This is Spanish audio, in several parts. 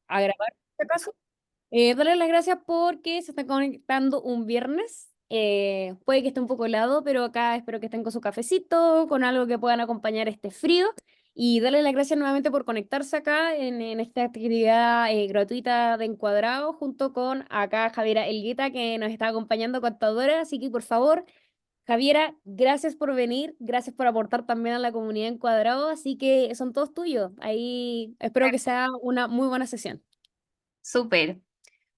a grabar, en este caso. Darle las gracias porque se está conectando un viernes. Puede que esté un helado, pero acá espero que estén con su cafecito, con algo que puedan acompañar este frío. Y darle las gracias nuevamente por conectarse acá en esta actividad gratuita de Encuadrado, junto con acá Javiera Elguita, que nos está acompañando, contadora. Así que por favor, Javiera, gracias por venir, gracias por aportar también a la comunidad Encuadrado. Así que son todos tuyos. Ahí espero que sea una muy buena sesión. Súper.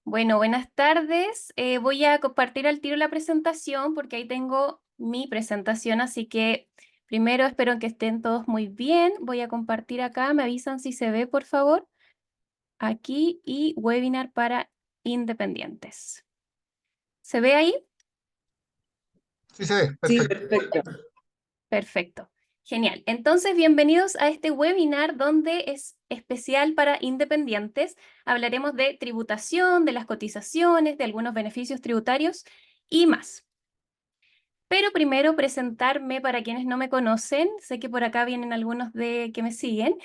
Bueno, buenas tardes. Voy a compartir al tiro la presentación porque ahí tengo mi presentación, así que primero espero que estén todos muy bien. Voy a compartir acá, me avisan si se ve, por favor. Aquí y webinar para independientes. ¿Se ve ahí? Sí se ve, Sí, perfecto. perfecto. Perfecto. Genial. Entonces, bienvenidos a este webinar donde es especial para independientes. Hablaremos de tributación, de las cotizaciones, de algunos beneficios tributarios y más. Pero primero presentarme para quienes no me conocen. Sé que por acá vienen algunos de que me siguen,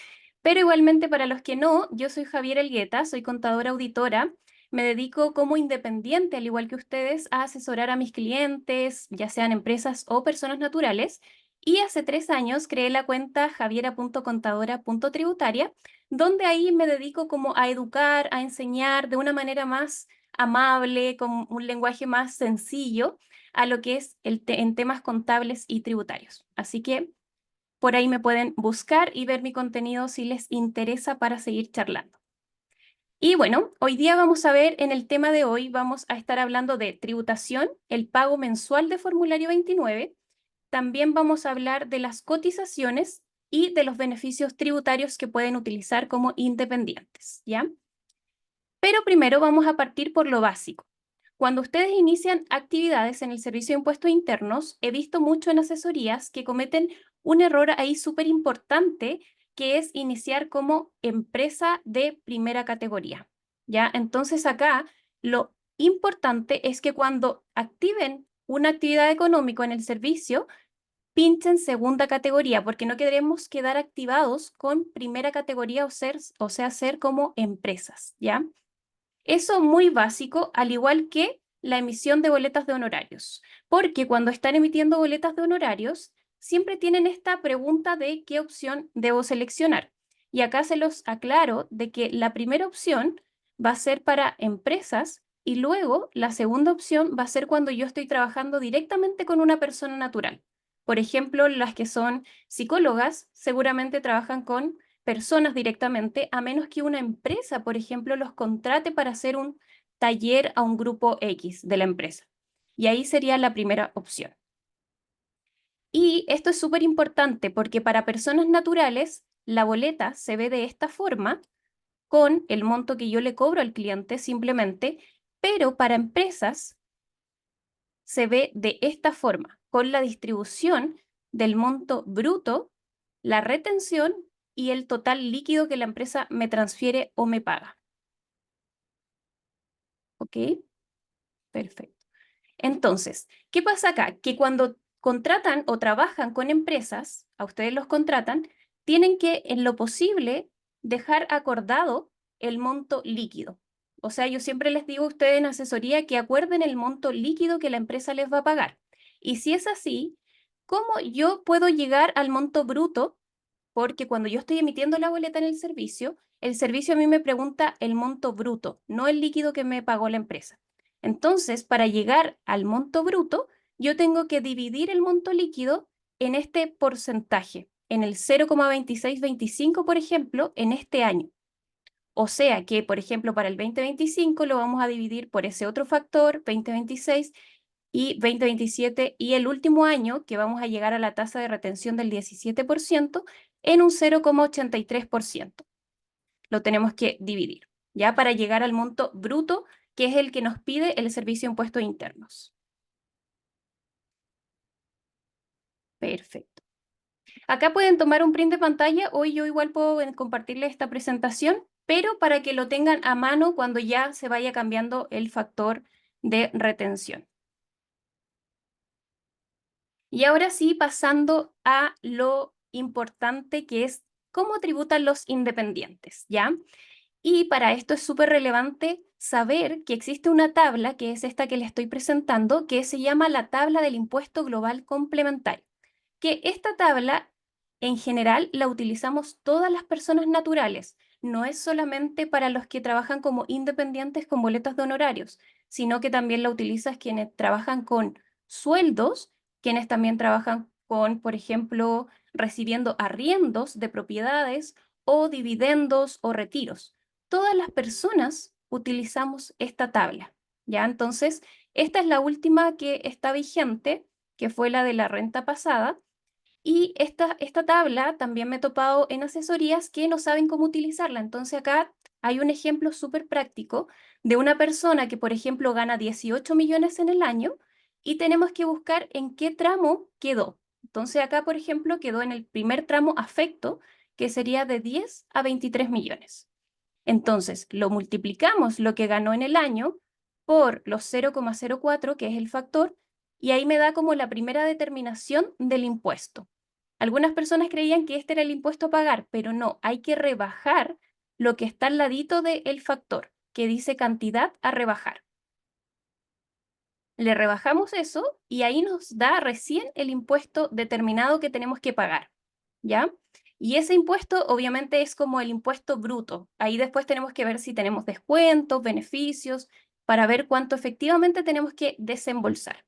pero igualmente para los que no, yo soy Javier Elgueta, soy contadora auditora. Me dedico como independiente, al igual que ustedes, a asesorar a mis clientes, ya sean empresas o personas naturales. Y hace 3 años creé la cuenta javiera.contadora.tributaria, donde ahí me dedico como a educar, a enseñar de una manera más amable, con un lenguaje más sencillo a lo que es en temas contables y tributarios. Así que por ahí me pueden buscar y ver mi contenido si les interesa para seguir charlando. Y bueno, hoy día vamos a ver, en el tema de hoy, vamos a estar hablando de tributación, el pago mensual de formulario 29. También vamos a hablar de las cotizaciones y de los beneficios tributarios que pueden utilizar como independientes, ¿ya? Pero primero vamos a partir por lo básico. Cuando ustedes inician actividades en el Servicio de Impuestos Internos, he visto mucho en asesorías que cometen un error ahí súper importante, que es iniciar como empresa de primera categoría, ¿ya? Entonces acá lo importante es que cuando activen una actividad económica en el servicio, pinchen segunda categoría, porque no queremos quedar activados con primera categoría o sea, ser como empresas, ¿ya? Eso muy básico, al igual que la emisión de boletas de honorarios, porque cuando están emitiendo boletas de honorarios, siempre tienen esta pregunta de qué opción debo seleccionar. Y acá se los aclaro de que la primera opción va a ser para empresas y luego la segunda opción va a ser cuando yo estoy trabajando directamente con una persona natural. Por ejemplo, las que son psicólogas seguramente trabajan con personas directamente, a menos que una empresa, por ejemplo, los contrate para hacer un taller a un grupo X de la empresa. Y ahí sería la primera opción. Y esto es súper importante porque para personas naturales, la boleta se ve de esta forma, con el monto que yo le cobro al cliente simplemente, pero para empresas se ve de esta forma, con la distribución del monto bruto, la retención y el total líquido que la empresa me transfiere o me paga. ¿Ok? Perfecto. Entonces, ¿qué pasa acá? Que cuando contratan o trabajan con empresas, a ustedes los contratan, tienen que, en lo posible, dejar acordado el monto líquido. O sea, yo siempre les digo a ustedes en asesoría que acuerden el monto líquido que la empresa les va a pagar. Y si es así, ¿cómo yo puedo llegar al monto bruto? Porque cuando yo estoy emitiendo la boleta en el servicio a mí me pregunta el monto bruto, no el líquido que me pagó la empresa. Entonces, para llegar al monto bruto, yo tengo que dividir el monto líquido en este porcentaje, en el 0,2625, por ejemplo, en este año. O sea que, por ejemplo, para el 2025 lo vamos a dividir por ese otro factor, 2026, y 2027 y el último año, que vamos a llegar a la tasa de retención del 17%, en un 0,83%. Lo tenemos que dividir, ya para llegar al monto bruto, que es el que nos pide el Servicio de Impuestos Internos. Perfecto. Acá pueden tomar un print de pantalla, hoy yo igual puedo compartirles esta presentación, pero para que lo tengan a mano cuando ya se vaya cambiando el factor de retención. Y ahora sí, pasando a lo importante que es cómo tributan los independientes, ¿ya? Y para esto es súper relevante saber que existe una tabla, que es esta que le estoy presentando, que se llama la tabla del impuesto global complementario. Que esta tabla, en general, la utilizamos todas las personas naturales. No es solamente para los que trabajan como independientes con boletas de honorarios, sino que también la utilizan quienes trabajan con sueldos, quienes también trabajan con, por ejemplo, recibiendo arriendos de propiedades o dividendos o retiros. Todas las personas utilizamos esta tabla, ¿ya? Entonces, esta es la última que está vigente, que fue la de la renta pasada, y esta tabla también me he topado en asesorías que no saben cómo utilizarla. Entonces acá hay un ejemplo súper práctico de una persona que, por ejemplo, gana 18 millones en el año y tenemos que buscar en qué tramo quedó. Entonces acá, por ejemplo, quedó en el primer tramo afecto, que sería de 10 a 23 millones. Entonces, lo multiplicamos lo que ganó en el año por los 0,04, que es el factor, y ahí me da como la primera determinación del impuesto. Algunas personas creían que este era el impuesto a pagar, pero no, hay que rebajar lo que está al ladito del factor, que dice cantidad a rebajar. Le rebajamos eso y ahí nos da recién el impuesto determinado que tenemos que pagar, ¿ya? Y ese impuesto obviamente es como el impuesto bruto. Ahí después tenemos que ver si tenemos descuentos, beneficios, para ver cuánto efectivamente tenemos que desembolsar.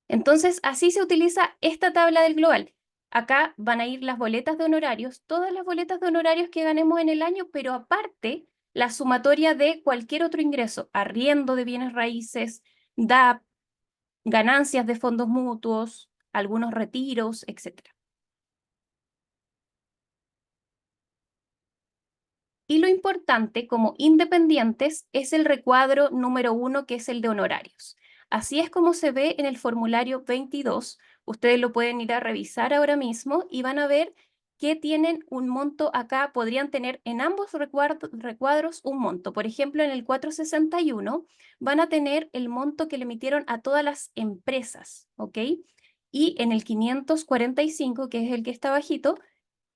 Entonces, así se utiliza esta tabla del global. Acá van a ir las boletas de honorarios, todas las boletas de honorarios que ganemos en el año, pero aparte la sumatoria de cualquier otro ingreso, arriendo de bienes raíces, DAP, ganancias de fondos mutuos, algunos retiros, etc. Y lo importante, como independientes, es el recuadro número 1, que es el de honorarios. Así es como se ve en el formulario 22. Ustedes lo pueden ir a revisar ahora mismo y van a ver que tienen un monto acá. Podrían tener en ambos recuadros un monto. Por ejemplo, en el 461 van a tener el monto que le emitieron a todas las empresas, ¿ok? Y en el 545, que es el que está bajito,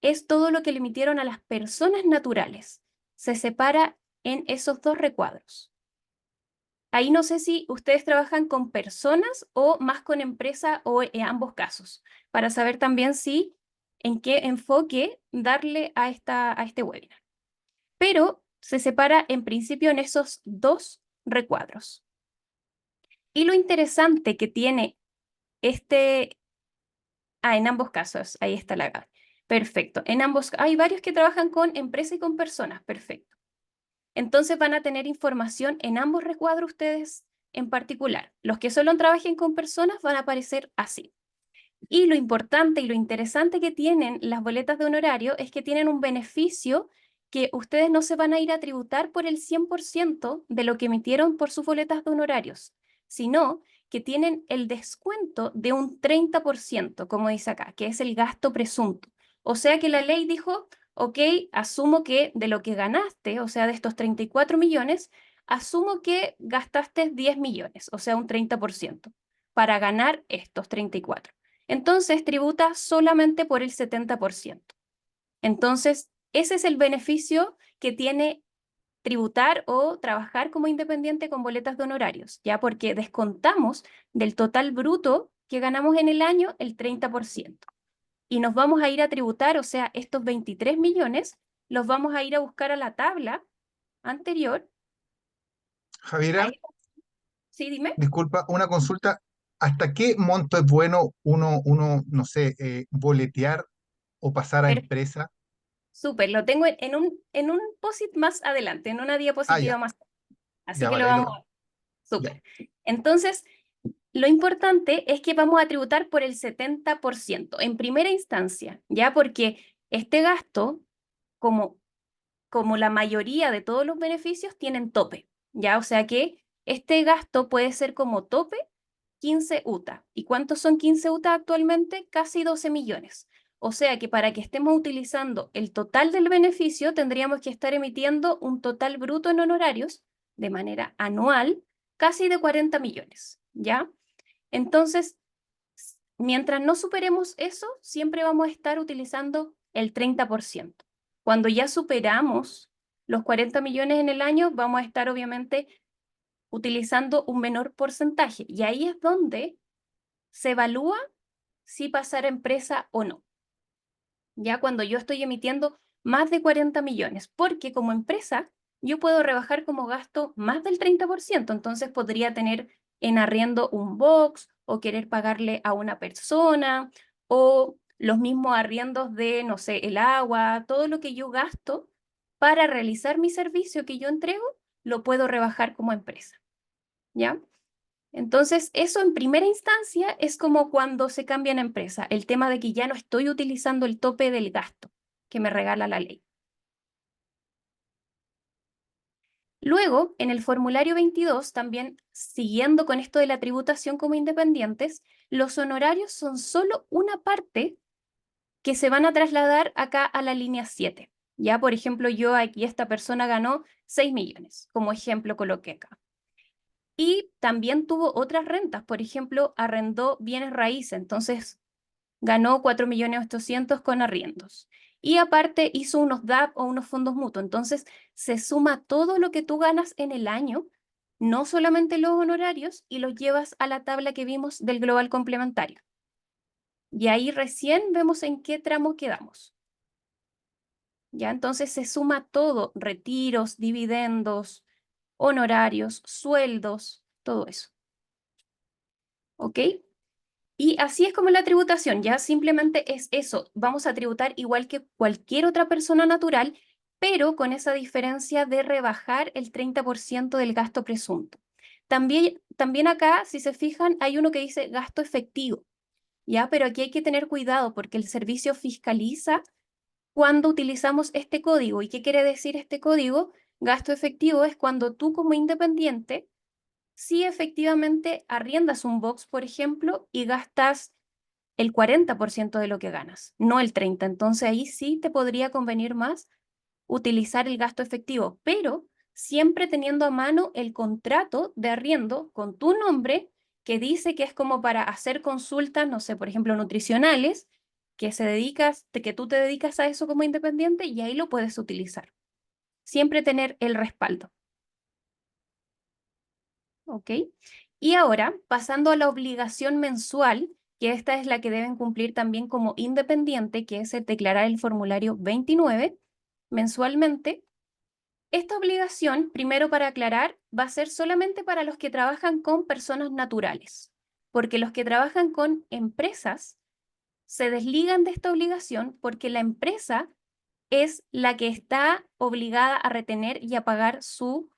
es todo lo que le emitieron a las personas naturales. Se separa en esos dos recuadros. Ahí no sé si ustedes trabajan con personas o más con empresa o en ambos casos, para saber también si en qué enfoque darle a este webinar. Pero se separa en principio en esos dos recuadros. Y lo interesante que tiene en ambos casos, ahí está la Gaby. Perfecto. En ambos, hay varios que trabajan con empresa y con personas. Perfecto. Entonces van a tener información en ambos recuadros ustedes en particular. Los que solo trabajen con personas van a aparecer así. Y lo importante y lo interesante que tienen las boletas de honorario es que tienen un beneficio que ustedes no se van a ir a tributar por el 100% de lo que emitieron por sus boletas de honorarios, sino que tienen el descuento de un 30%, como dice acá, que es el gasto presunto. O sea que la ley dijo, ok, asumo que de lo que ganaste, o sea, de estos 34 millones, asumo que gastaste 10 millones, o sea, un 30%, para ganar estos 34. Entonces tributa solamente por el 70%. Entonces, ese es el beneficio que tiene tributar o trabajar como independiente con boletas de honorarios, ya porque descontamos del total bruto que ganamos en el año el 30%. Y nos vamos a ir a tributar, o sea, estos 23 millones los vamos a ir a buscar a la tabla anterior. Javiera, Ahí, sí, dime. disculpa, una consulta. ¿Hasta qué monto es bueno no sé, boletear o pasar a Perfecto. empresa? Súper, lo tengo en un post-it más adelante, en una Ah, diapositiva ya, más. Así ya, que lo vale, ahí vamos a lo, ver. ya. Súper. Entonces, lo importante es que vamos a tributar por el 70% en primera instancia, ¿ya? Porque este gasto, como, como la mayoría de todos los beneficios, tienen tope, ¿ya? O sea que este gasto puede ser como tope 15 UTA. ¿Y cuántos son 15 UTA actualmente? Casi 12 millones. O sea que para que estemos utilizando el total del beneficio, tendríamos que estar emitiendo un total bruto en honorarios de manera anual casi de 40 millones, ¿ya? Entonces, mientras no superemos eso, siempre vamos a estar utilizando el 30%. Cuando ya superamos los 40 millones en el año, vamos a estar obviamente utilizando un menor porcentaje. Y ahí es donde se evalúa si pasar a empresa o no. Ya cuando yo estoy emitiendo más de 40 millones, porque como empresa yo puedo rebajar como gasto más del 30%, entonces podría tener en arriendo un box o querer pagarle a una persona o los mismos arriendos de, no sé, el agua, todo lo que yo gasto para realizar mi servicio que yo entrego, lo puedo rebajar como empresa, ¿ya? Entonces, eso en primera instancia es como cuando se cambia en empresa, el tema de que ya no estoy utilizando el tope del gasto que me regala la ley. Luego, en el formulario 22, también siguiendo con esto de la tributación como independientes, los honorarios son solo una parte que se van a trasladar acá a la línea 7. Ya, por ejemplo, yo aquí esta persona ganó 6 millones, como ejemplo coloqué acá. Y también tuvo otras rentas, por ejemplo, arrendó bienes raíces, entonces ganó 4.800.000 con arriendos. Y aparte hizo unos DAP o unos fondos mutuos, entonces se suma todo lo que tú ganas en el año, no solamente los honorarios, y los llevas a la tabla que vimos del global complementario. Y ahí recién vemos en qué tramo quedamos. Ya, entonces se suma todo, retiros, dividendos, honorarios, sueldos, todo eso. ¿Ok? Y así es como la tributación, ya simplemente es eso, vamos a tributar igual que cualquier otra persona natural, pero con esa diferencia de rebajar el 30% del gasto presunto. También acá, si se fijan, hay uno que dice gasto efectivo, ¿ya? Pero aquí hay que tener cuidado porque el servicio fiscaliza cuando utilizamos este código. ¿Y qué quiere decir este código? Gasto efectivo es cuando tú como independiente si efectivamente arriendas un box, por ejemplo, y gastas el 40% de lo que ganas, no el 30%. Entonces ahí sí te podría convenir más utilizar el gasto efectivo, pero siempre teniendo a mano el contrato de arriendo con tu nombre que dice que es como para hacer consultas, no sé, por ejemplo, nutricionales, que tú te dedicas a eso como independiente y ahí lo puedes utilizar. Siempre tener el respaldo. ¿Ok? Y ahora, pasando a la obligación mensual, que esta es la que deben cumplir también como independiente, que es el declarar el formulario 29 mensualmente. Esta obligación, primero para aclarar, va a ser solamente para los que trabajan con personas naturales, porque los que trabajan con empresas se desligan de esta obligación porque la empresa es la que está obligada a retener y a pagar su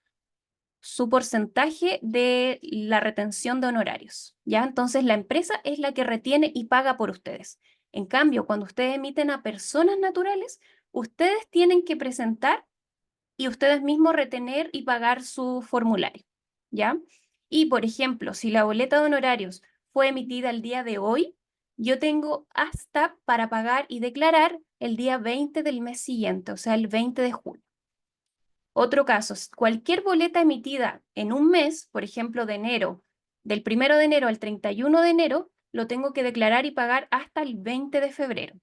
porcentaje de la retención de honorarios, ¿ya? Entonces la empresa es la que retiene y paga por ustedes. En cambio, cuando ustedes emiten a personas naturales, ustedes tienen que presentar y ustedes mismos retener y pagar su formulario, ¿ya? Y, por ejemplo, si la boleta de honorarios fue emitida el día de hoy, yo tengo hasta para pagar y declarar el día 20 del mes siguiente, o sea, el 20 de julio. Otro caso, cualquier boleta emitida en un mes, por ejemplo, de enero, del 1 de enero al 31 de enero, lo tengo que declarar y pagar hasta el 20 de febrero,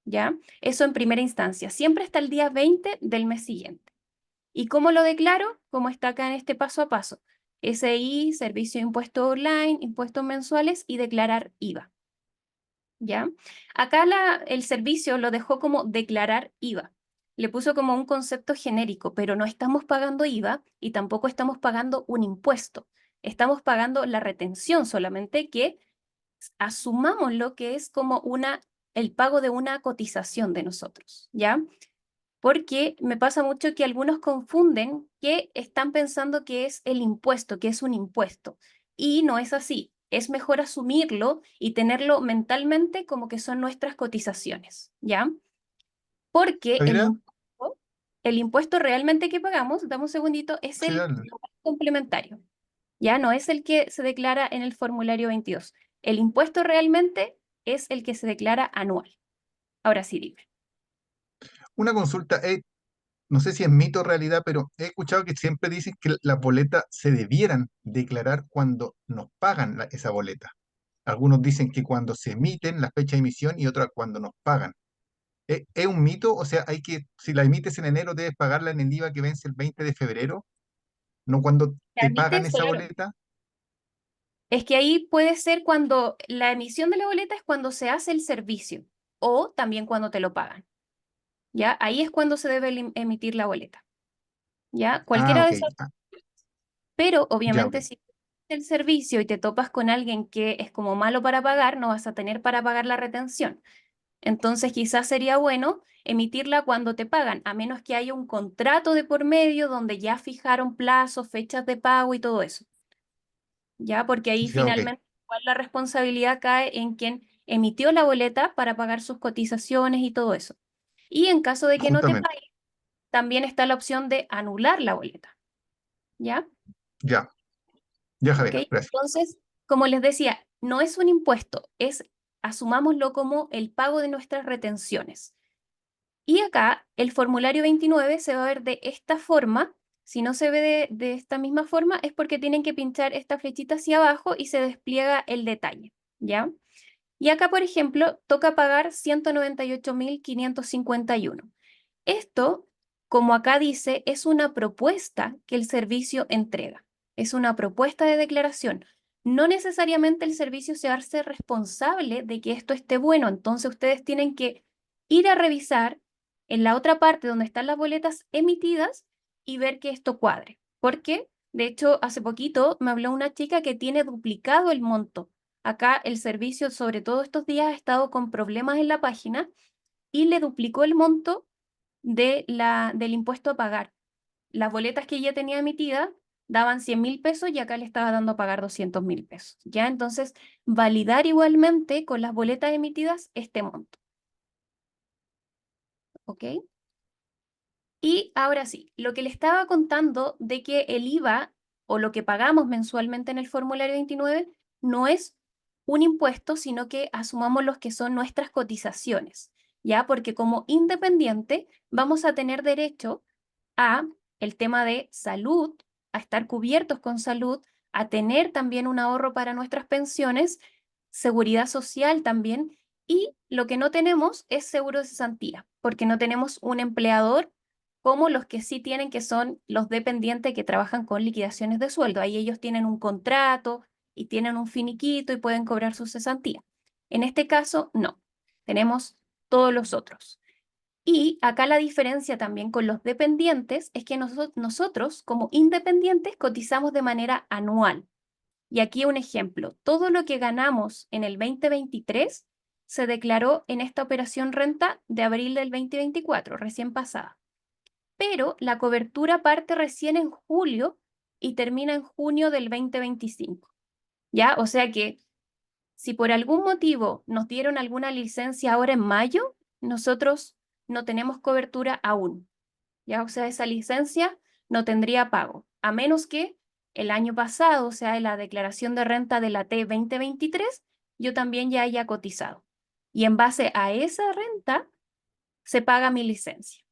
¿ya? Eso en primera instancia, siempre hasta el día 20 del mes siguiente. ¿Y cómo lo declaro? Como está acá en este paso a paso. SI, servicio de impuestos online, impuestos mensuales y declarar IVA, ¿ya? Acá el servicio lo dejó como declarar IVA. Le puso como un concepto genérico, pero no estamos pagando IVA y tampoco estamos pagando un impuesto. Estamos pagando la retención solamente que asumamos lo que es como el pago de una cotización de nosotros, ¿ya? Porque me pasa mucho que algunos confunden que están pensando que es el impuesto, que es un impuesto, y no es así. Es mejor asumirlo y tenerlo mentalmente como que son nuestras cotizaciones, ¿ya? Porque Javiera, el impuesto realmente que pagamos, dame un segundito, es sí, el dale. complementario, ¿ya? No es el que se declara en el formulario 22. El impuesto realmente es el que se declara anual. Ahora sí, dime. Una consulta, no sé si es mito o realidad, pero he escuchado que siempre dicen que las boletas se debieran declarar cuando nos pagan esa boleta. Algunos dicen que cuando se emiten la fecha de emisión y otras cuando nos pagan. ¿Es un mito? O sea, si la emites en enero, debes pagarla en el IVA que vence el 20 de febrero, no cuando La te pagan emites, esa claro. boleta. Es que ahí puede ser cuando la emisión de la boleta es cuando se hace el servicio o también cuando te lo pagan. ¿Ya? Ahí es cuando se debe emitir la boleta. ¿Ya? Ah, Cualquiera de ok. esas. Ah, Pero ya, ok. obviamente si el servicio y te topas con alguien que es como malo para pagar, no vas a tener para pagar la retención. Entonces quizás sería bueno emitirla cuando te pagan, a menos que haya un contrato de por medio donde ya fijaron plazos, fechas de pago y todo eso. ¿Ya? Porque ahí Ya, ok. finalmente igual la responsabilidad cae en quien emitió la boleta para pagar sus cotizaciones y todo eso. Y en caso de que no te Justamente. pague, también está la opción de anular la boleta. ¿Ya? Ya, ya, ¿Ok? Javier, gracias. Entonces, como les decía, no es un impuesto, asumámoslo como el pago de nuestras retenciones. Y acá el formulario 29 se va a ver de esta forma. Si no se ve de esta misma forma, es porque tienen que pinchar esta flechita hacia abajo y se despliega el detalle, ¿ya? Y acá, por ejemplo, toca pagar 198.551. Esto, como acá dice, es una propuesta que el servicio entrega. Es una propuesta de declaración. No necesariamente el servicio se hace responsable de que esto esté bueno. Entonces ustedes tienen que ir a revisar en la otra parte donde están las boletas emitidas y ver que esto cuadre. Porque, de hecho, hace poquito me habló una chica que tiene duplicado el monto. Acá el servicio, sobre todo estos días, ha estado con problemas en la página y le duplicó el monto del impuesto a pagar. Las boletas que ella tenía emitidas daban 100.000 pesos y acá le estaba dando a pagar 200.000 pesos. ¿Ya? Entonces, validar igualmente con las boletas emitidas este monto. ¿Ok? Y ahora sí, lo que le estaba contando de que el IVA o lo que pagamos mensualmente en el formulario 29 no es un impuesto, sino que asumamos los que son nuestras cotizaciones, ¿ya? Porque como independiente vamos a tener derecho a el tema de salud, a estar cubiertos con salud, a tener también un ahorro para nuestras pensiones, seguridad social también, y lo que no tenemos es seguro de cesantía, porque no tenemos un empleador como los que sí tienen, que son los dependientes que trabajan con liquidaciones de sueldo. Ahí ellos tienen un contrato y tienen un finiquito y pueden cobrar su cesantía. En este caso, no. Tenemos todos los otros. Y acá la diferencia también con los dependientes es que nosotros como independientes cotizamos de manera anual. Y aquí un ejemplo, todo lo que ganamos en el 2023 se declaró en esta operación renta de abril del 2024, recién pasada. Pero la cobertura parte recién en julio y termina en junio del 2025. ¿Ya? O sea que si por algún motivo nos dieron alguna licencia ahora en mayo, nosotros no tenemos cobertura aún. ¿Ya? O sea, esa licencia no tendría pago, a menos que el año pasado, o sea, en la declaración de renta de la T 2023, yo también ya haya cotizado. Y en base a esa renta se paga mi licencia.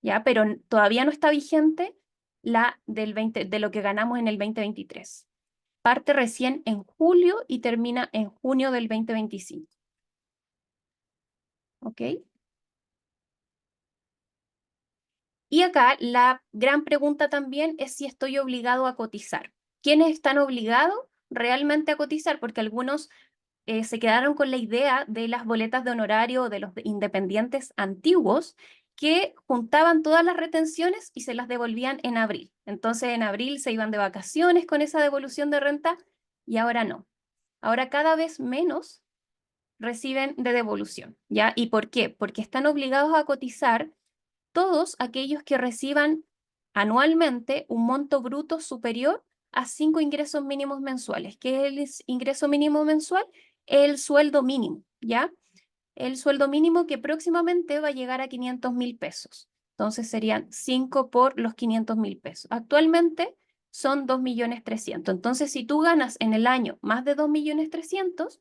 ¿Ya? Pero todavía no está vigente la de lo que ganamos en el 2023. Parte recién en julio y termina en junio del 2025. ¿Ok? Y acá la gran pregunta también es si estoy obligado a cotizar. ¿Quiénes están obligados realmente a cotizar? Porque algunos se quedaron con la idea de las boletas de honorario de los independientes antiguos que juntaban todas las retenciones y se las devolvían en abril. Entonces en abril se iban de vacaciones con esa devolución de renta y ahora no. Ahora cada vez menos reciben de devolución, ¿ya? ¿Y por qué? Porque están obligados a cotizar todos aquellos que reciban anualmente un monto bruto superior a 5 ingresos mínimos mensuales. ¿Qué es el ingreso mínimo mensual? El sueldo mínimo, ¿ya? El sueldo mínimo que próximamente va a llegar a 500.000 pesos. Entonces serían 5 por los 500.000 pesos. Actualmente son 2.300.000. Entonces, si tú ganas en el año más de 2.300.000,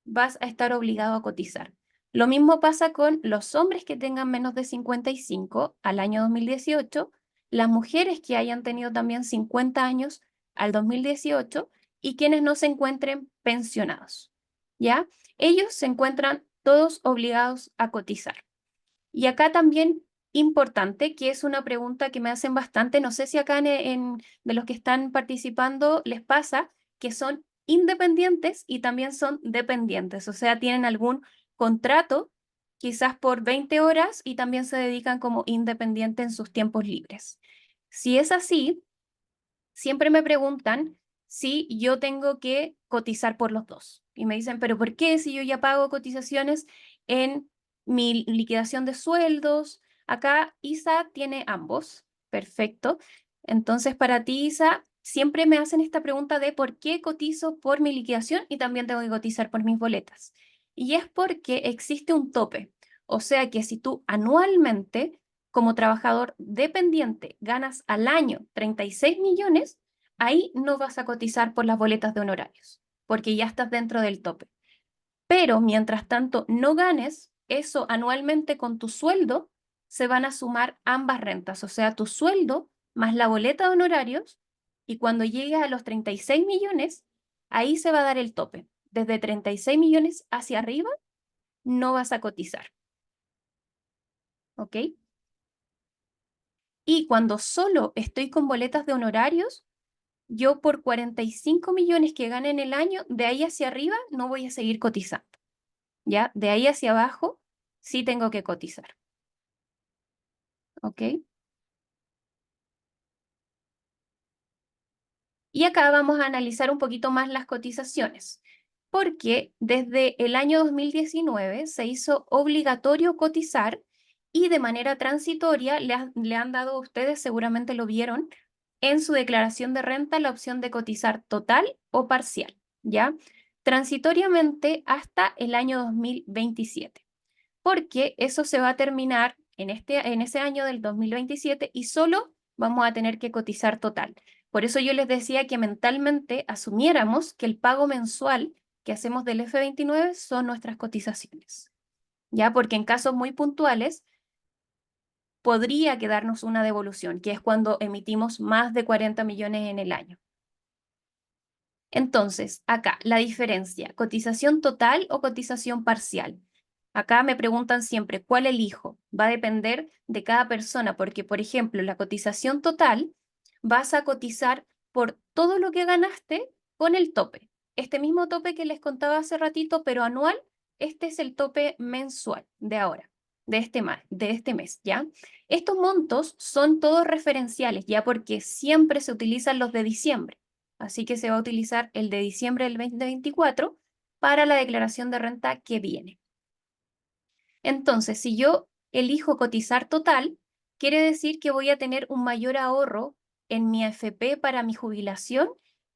vas a estar obligado a cotizar. Lo mismo pasa con los hombres que tengan menos de 55 al año 2018, las mujeres que hayan tenido también 50 años al 2018 y quienes no se encuentren pensionados. ¿Ya? Ellos se encuentran todos obligados a cotizar. Y acá también importante, que es una pregunta que me hacen bastante, no sé si acá de los que están participando les pasa, que son independientes y también son dependientes, o sea, tienen algún contrato, quizás por 20 horas, y también se dedican como independiente en sus tiempos libres. Si es así, siempre me preguntan si yo tengo que cotizar por los dos. Y me dicen, ¿pero por qué si yo ya pago cotizaciones en mi liquidación de sueldos? Acá ISA tiene ambos. Perfecto. Entonces, para ti, ISA, siempre me hacen esta pregunta de por qué cotizo por mi liquidación y también tengo que cotizar por mis boletas. Y es porque existe un tope. O sea que si tú anualmente como trabajador dependiente ganas al año 36 millones, ahí no vas a cotizar por las boletas de honorarios, porque ya estás dentro del tope. Pero mientras tanto no ganes, eso anualmente con tu sueldo se van a sumar ambas rentas, o sea, tu sueldo más la boleta de honorarios, y cuando llegues a los 36 millones, ahí se va a dar el tope. Desde 36 millones hacia arriba, no vas a cotizar. ¿Ok? Y cuando solo estoy con boletas de honorarios, yo por 45 millones que gane en el año, de ahí hacia arriba no voy a seguir cotizando. ¿Ya? De ahí hacia abajo sí tengo que cotizar. ¿Ok? Y acá vamos a analizar un poquito más las cotizaciones, porque desde el año 2019 se hizo obligatorio cotizar y de manera transitoria le han dado a ustedes, seguramente lo vieron, en su declaración de renta la opción de cotizar total o parcial, ¿ya? Transitoriamente hasta el año 2027, porque eso se va a terminar en ese año del 2027 y solo vamos a tener que cotizar total. Por eso yo les decía que mentalmente asumiéramos que el pago mensual que hacemos del F29 son nuestras cotizaciones, ¿ya? Porque en casos muy puntuales podría quedarnos una devolución, que es cuando emitimos más de 40 millones en el año. Entonces, acá, la diferencia, ¿cotización total o cotización parcial? Acá me preguntan siempre, ¿cuál elijo? Va a depender de cada persona, porque, por ejemplo, la cotización total, vas a cotizar por todo lo que ganaste con el tope. Este mismo tope que les contaba hace ratito, pero anual, este es el tope mensual de ahora, de este mes, ¿ya? Estos montos son todos referenciales, ya porque siempre se utilizan los de diciembre. Así que se va a utilizar el de diciembre del 2024 para la declaración de renta que viene. Entonces, si yo elijo cotizar total, quiere decir que voy a tener un mayor ahorro en mi AFP para mi jubilación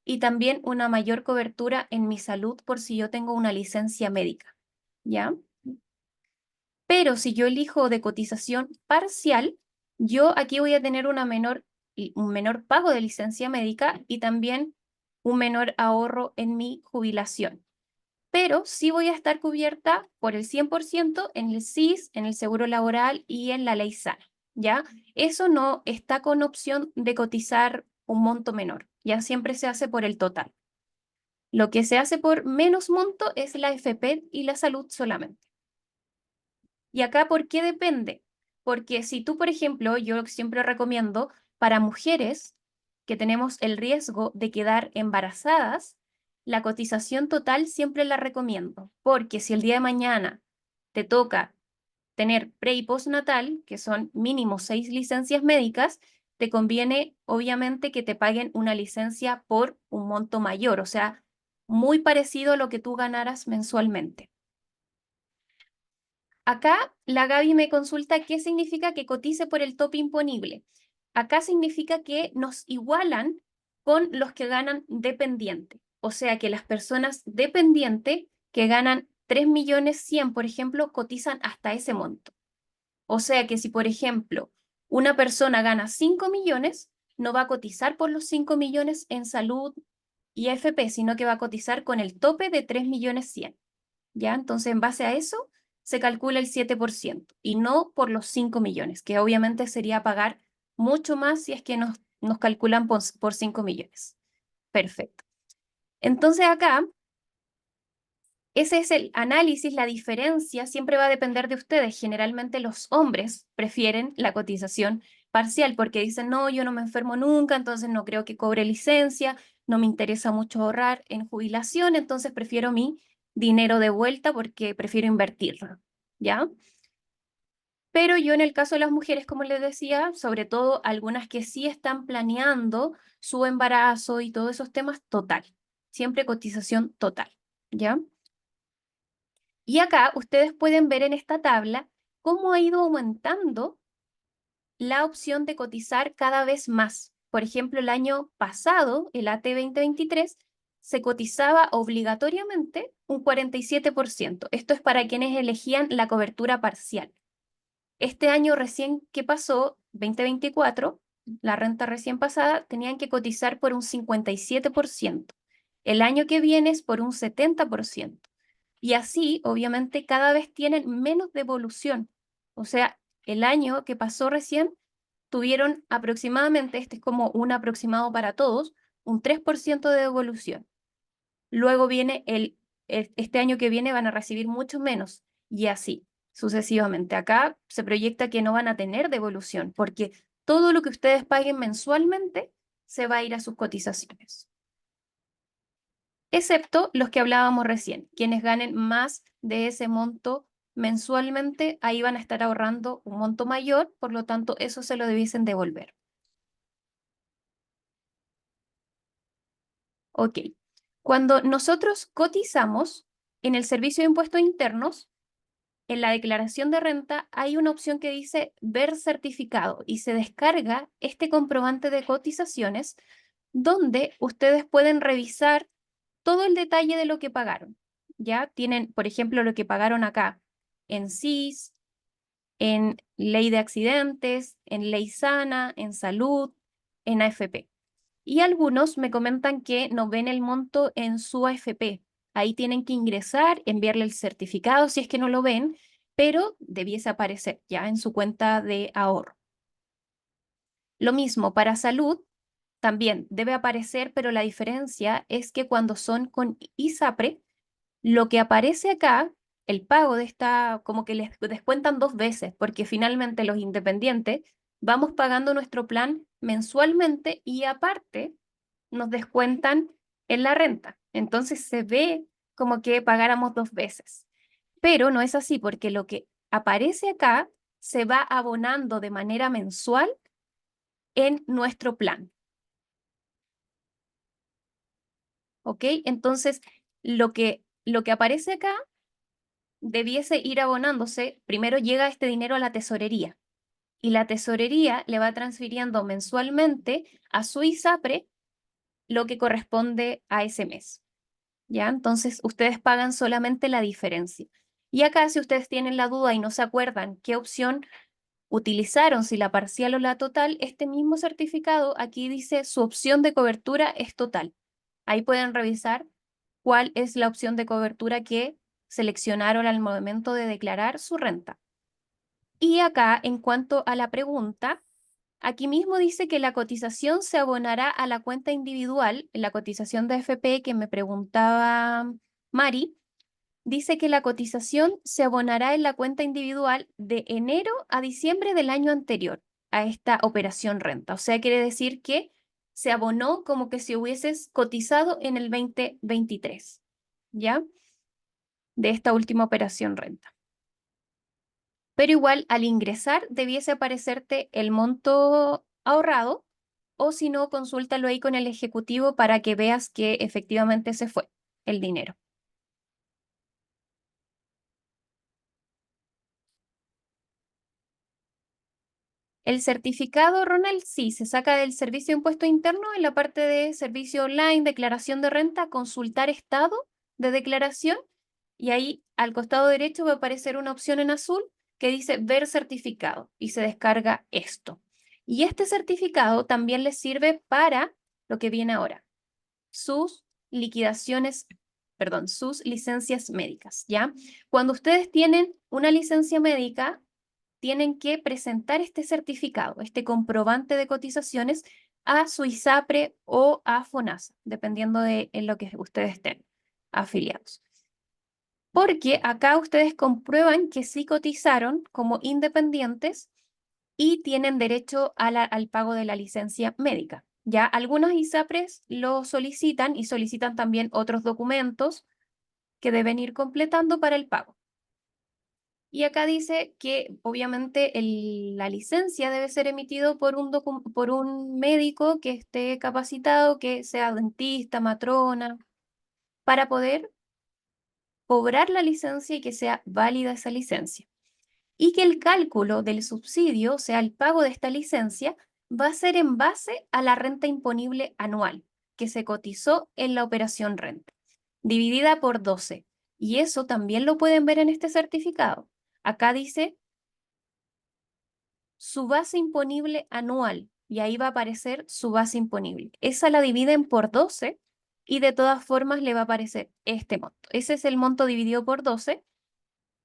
y también una mayor cobertura en mi salud por si yo tengo una licencia médica, ¿ya? Pero si yo elijo de cotización parcial, yo aquí voy a tener un menor pago de licencia médica y también un menor ahorro en mi jubilación. Pero sí voy a estar cubierta por el 100% en el SIS, en el seguro laboral y en la ley sana, ¿ya? Eso no está con opción de cotizar un monto menor, ya siempre se hace por el total. Lo que se hace por menos monto es la AFP y la salud solamente. ¿Y acá por qué depende? Porque si tú, por ejemplo, yo siempre recomiendo para mujeres que tenemos el riesgo de quedar embarazadas, la cotización total siempre la recomiendo, porque si el día de mañana te toca tener pre y postnatal, que son mínimo 6 licencias médicas, te conviene obviamente que te paguen una licencia por un monto mayor, o sea, muy parecido a lo que tú ganaras mensualmente. Acá la Gaby me consulta qué significa que cotice por el tope imponible. Acá significa que nos igualan con los que ganan dependiente. O sea que las personas dependientes que ganan 3.100.000, por ejemplo, cotizan hasta ese monto. O sea que si, por ejemplo, una persona gana 5 millones, no va a cotizar por los 5 millones en salud y AFP, sino que va a cotizar con el tope de 3.100.000. ¿Ya? Entonces, en base a eso, se calcula el 7% y no por los 5 millones, que obviamente sería pagar mucho más si es que nos calculan por 5 millones. Perfecto. Entonces, acá, Ese es el análisis, la diferencia siempre va a depender de ustedes. Generalmente los hombres prefieren la cotización parcial porque dicen, no, yo no me enfermo nunca, entonces no creo que cobre licencia, no me interesa mucho ahorrar en jubilación, entonces prefiero mi dinero de vuelta porque prefiero invertirlo, ¿ya? Pero yo en el caso de las mujeres, como les decía, sobre todo algunas que sí están planeando su embarazo y todos esos temas, total. Siempre cotización total, ¿ya? Y acá ustedes pueden ver en esta tabla cómo ha ido aumentando la opción de cotizar cada vez más. Por ejemplo, el año pasado, el AT 2023, se cotizaba obligatoriamente un 47%. Esto es para quienes elegían la cobertura parcial. Este año recién que pasó, 2024, la renta recién pasada, tenían que cotizar por un 57%. El año que viene es por un 70%. Y así, obviamente, cada vez tienen menos devolución. O sea, el año que pasó recién tuvieron aproximadamente, este es como un aproximado para todos, un 3% de devolución. Luego viene este año que viene van a recibir mucho menos y así sucesivamente. Acá se proyecta que no van a tener devolución porque todo lo que ustedes paguen mensualmente se va a ir a sus cotizaciones, excepto los que hablábamos recién, quienes ganen más de ese monto mensualmente, ahí van a estar ahorrando un monto mayor, por lo tanto, eso se lo debiesen devolver. Ok. Cuando nosotros cotizamos en el Servicio de Impuestos Internos, en la declaración de renta hay una opción que dice ver certificado y se descarga este comprobante de cotizaciones donde ustedes pueden revisar todo el detalle de lo que pagaron. Ya tienen, por ejemplo, lo que pagaron acá en SIS, en ley de accidentes, en ley sana, en salud, en AFP. Y algunos me comentan que no ven el monto en su AFP. Ahí tienen que ingresar, enviarle el certificado si es que no lo ven, pero debiese aparecer ya en su cuenta de ahorro. Lo mismo para salud, también debe aparecer, pero la diferencia es que cuando son con ISAPRE, lo que aparece acá, el pago de esta, como que les descuentan 2 veces, porque finalmente los independientes vamos pagando nuestro plan mensualmente y aparte nos descuentan en la renta. Entonces se ve como que pagáramos 2 veces. Pero no es así, porque lo que aparece acá se va abonando de manera mensual en nuestro plan. ¿Ok? Entonces, lo que aparece acá debiese ir abonándose. Primero llega este dinero a la tesorería y la tesorería le va transfiriendo mensualmente a su ISAPRE lo que corresponde a ese mes. ¿Ya? Entonces, ustedes pagan solamente la diferencia. Y acá, si ustedes tienen la duda y no se acuerdan qué opción utilizaron, si la parcial o la total, este mismo certificado aquí dice su opción de cobertura es total. Ahí pueden revisar cuál es la opción de cobertura que seleccionaron al momento de declarar su renta. Y acá, en cuanto a la pregunta, aquí mismo dice que la cotización se abonará a la cuenta individual, la cotización de AFP que me preguntaba Mari, dice que la cotización se abonará en la cuenta individual de enero a diciembre del año anterior a esta operación renta. O sea, quiere decir que se abonó como que si hubieses cotizado en el 2023, ¿ya? De esta última operación renta. Pero igual al ingresar debiese aparecerte el monto ahorrado o si no, consúltalo ahí con el ejecutivo para que veas que efectivamente se fue el dinero. El certificado, Ronald, sí, se saca del servicio de impuesto interno en la parte de servicio online, declaración de renta, consultar estado de declaración y ahí al costado derecho va a aparecer una opción en azul que dice ver certificado y se descarga esto. Y este certificado también les sirve para lo que viene ahora, sus liquidaciones, perdón, sus licencias médicas, ¿ya? Cuando ustedes tienen una licencia médica, tienen que presentar este certificado, este comprobante de cotizaciones a su ISAPRE o a FONASA, dependiendo de en lo que ustedes estén afiliados. Porque acá ustedes comprueban que sí cotizaron como independientes y tienen derecho al pago de la licencia médica. Ya algunos ISAPRES lo solicitan y solicitan también otros documentos que deben ir completando para el pago. Y acá dice que obviamente la licencia debe ser emitido por un médico que esté capacitado, que sea dentista, matrona, para poder cobrar la licencia y que sea válida esa licencia. Y que el cálculo del subsidio, o sea, el pago de esta licencia, va a ser en base a la renta imponible anual que se cotizó en la operación renta, dividida por 12. Y eso también lo pueden ver en este certificado. Acá dice su base imponible anual y ahí va a aparecer su base imponible. Esa la dividen por 12 y de todas formas le va a aparecer este monto. Ese es el monto dividido por 12.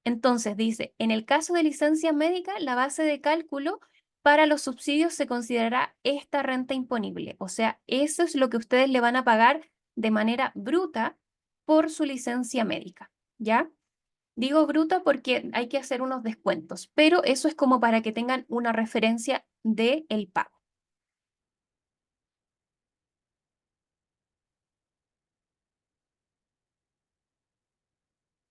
Entonces dice, en el caso de licencia médica, la base de cálculo para los subsidios se considerará esta renta imponible. O sea, eso es lo que ustedes le van a pagar de manera bruta por su licencia médica, ¿ya? Digo bruta porque hay que hacer unos descuentos, pero eso es como para que tengan una referencia del pago.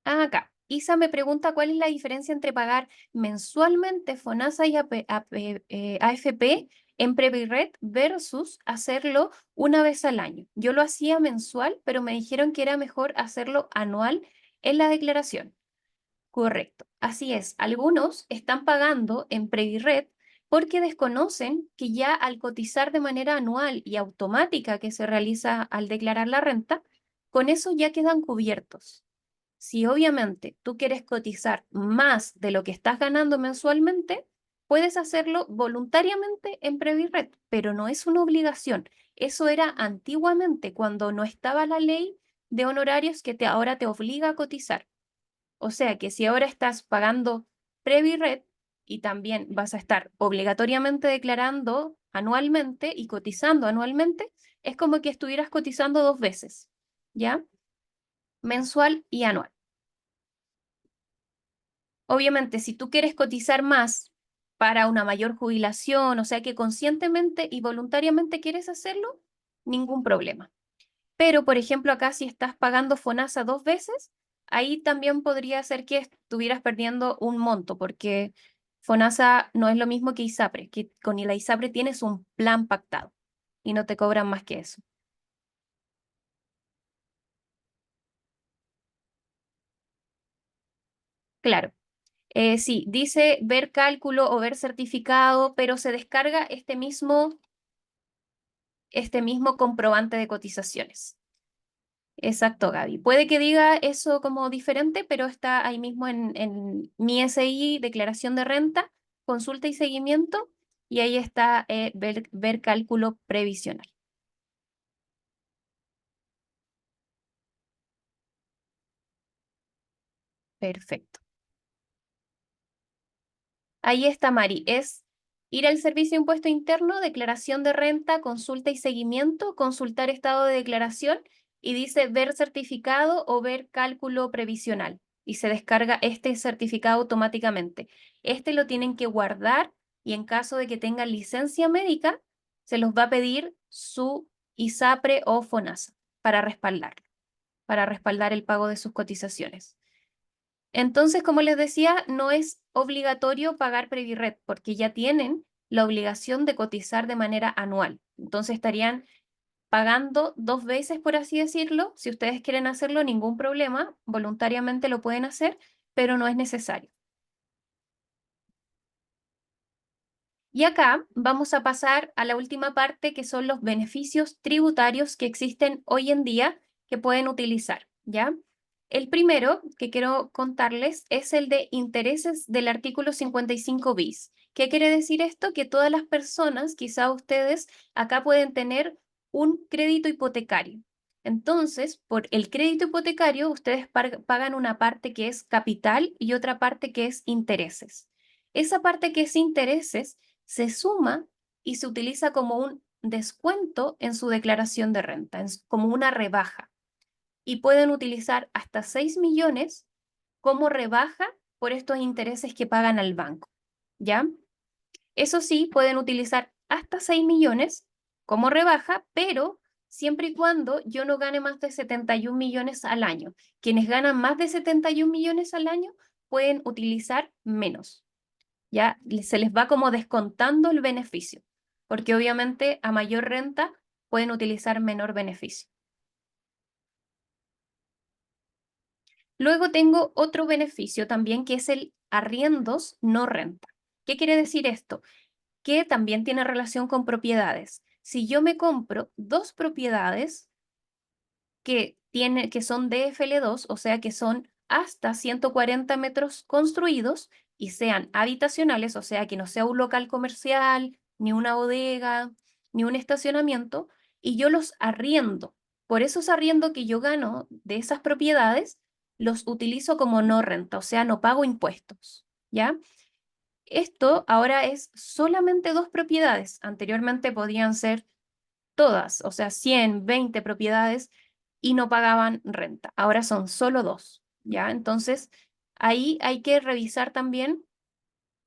Acá, Isa me pregunta cuál es la diferencia entre pagar mensualmente FONASA y AFP en Previred versus hacerlo una vez al año. Yo lo hacía mensual, pero me dijeron que era mejor hacerlo anual en la declaración. Correcto, así es. Algunos están pagando en Previred porque desconocen que ya al cotizar de manera anual y automática que se realiza al declarar la renta, con eso ya quedan cubiertos. Si obviamente tú quieres cotizar más de lo que estás ganando mensualmente, puedes hacerlo voluntariamente en Previred, pero no es una obligación. Eso era antiguamente cuando no estaba la ley de honorarios que ahora te obliga a cotizar. O sea que si ahora estás pagando Previred y también vas a estar obligatoriamente declarando anualmente y cotizando anualmente, es como que estuvieras cotizando dos veces, ¿ya? Mensual y anual. Obviamente, si tú quieres cotizar más para una mayor jubilación, o sea que conscientemente y voluntariamente quieres hacerlo, ningún problema. Pero, por ejemplo, acá si estás pagando FONASA dos veces, ahí también podría ser que estuvieras perdiendo un monto, porque FONASA no es lo mismo que ISAPRE, que con la ISAPRE tienes un plan pactado y no te cobran más que eso. Claro. Sí, dice ver cálculo o ver certificado, pero se descarga este mismo comprobante de cotizaciones. Exacto, Gaby. Puede que diga eso como diferente, pero está ahí mismo en mi SI, declaración de renta, consulta y seguimiento, y ahí está ver cálculo previsional. Perfecto. Ahí está, Mari. Es ir al Servicio de Impuesto Interno, declaración de renta, consulta y seguimiento, consultar estado de declaración y dice ver certificado o ver cálculo previsional. Y se descarga este certificado automáticamente. Este lo tienen que guardar y en caso de que tengan licencia médica, se los va a pedir su ISAPRE o FONASA para respaldar el pago de sus cotizaciones. Entonces, como les decía, no es obligatorio pagar Previred porque ya tienen la obligación de cotizar de manera anual. Entonces estarían pagando dos veces, por así decirlo. Si ustedes quieren hacerlo, ningún problema, voluntariamente lo pueden hacer, pero no es necesario. Y acá vamos a pasar a la última parte, que son los beneficios tributarios que existen hoy en día que pueden utilizar, ¿ya? El primero que quiero contarles es el de intereses del artículo 55 bis. ¿Qué quiere decir esto? Que todas las personas, quizá ustedes, acá pueden tener un crédito hipotecario. Entonces, por el crédito hipotecario, ustedes pagan una parte que es capital y otra parte que es intereses. Esa parte que es intereses se suma y se utiliza como un descuento en su declaración de renta, como una rebaja. Y pueden utilizar hasta 6 millones como rebaja por estos intereses que pagan al banco, ¿ya? Eso sí, pueden utilizar hasta 6 millones como rebaja, pero siempre y cuando yo no gane más de 71 millones al año. Quienes ganan más de 71 millones al año pueden utilizar menos. Ya se les va como descontando el beneficio, porque obviamente a mayor renta pueden utilizar menor beneficio. Luego tengo otro beneficio también que es el arriendos no renta. ¿Qué quiere decir esto? Que también tiene relación con propiedades. Si yo me compro dos propiedades que son DFL2, o sea que son hasta 140 metros construidos y sean habitacionales, o sea que no sea un local comercial, ni una bodega, ni un estacionamiento, y yo los arriendo. Por esos arriendos que yo gano de esas propiedades, los utilizo como no renta, o sea, no pago impuestos, ¿ya? Esto ahora es solamente dos propiedades. Anteriormente podían ser todas, o sea, 100, 20 propiedades y no pagaban renta. Ahora son solo dos, ¿ya? Entonces, ahí hay que revisar también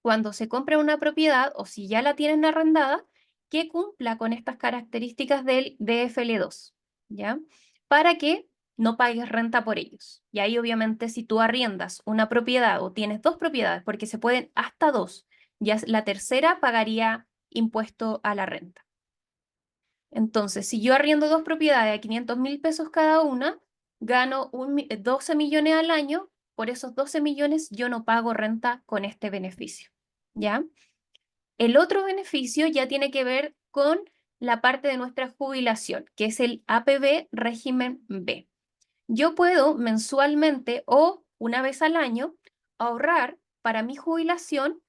cuando se compra una propiedad o si ya la tienen arrendada, que cumpla con estas características del DFL2, ¿ya? Para que no pagues renta por ellos. Y ahí obviamente si tú arriendas una propiedad o tienes dos propiedades, porque se pueden hasta dos, ya la tercera pagaría impuesto a la renta. Entonces, si yo arriendo dos propiedades a 500.000 pesos cada una, gano 12 millones al año, por esos 12 millones yo no pago renta con este beneficio, ¿ya? El otro beneficio ya tiene que ver con la parte de nuestra jubilación, que es el APB régimen B. Yo puedo mensualmente o una vez al año ahorrar para mi jubilación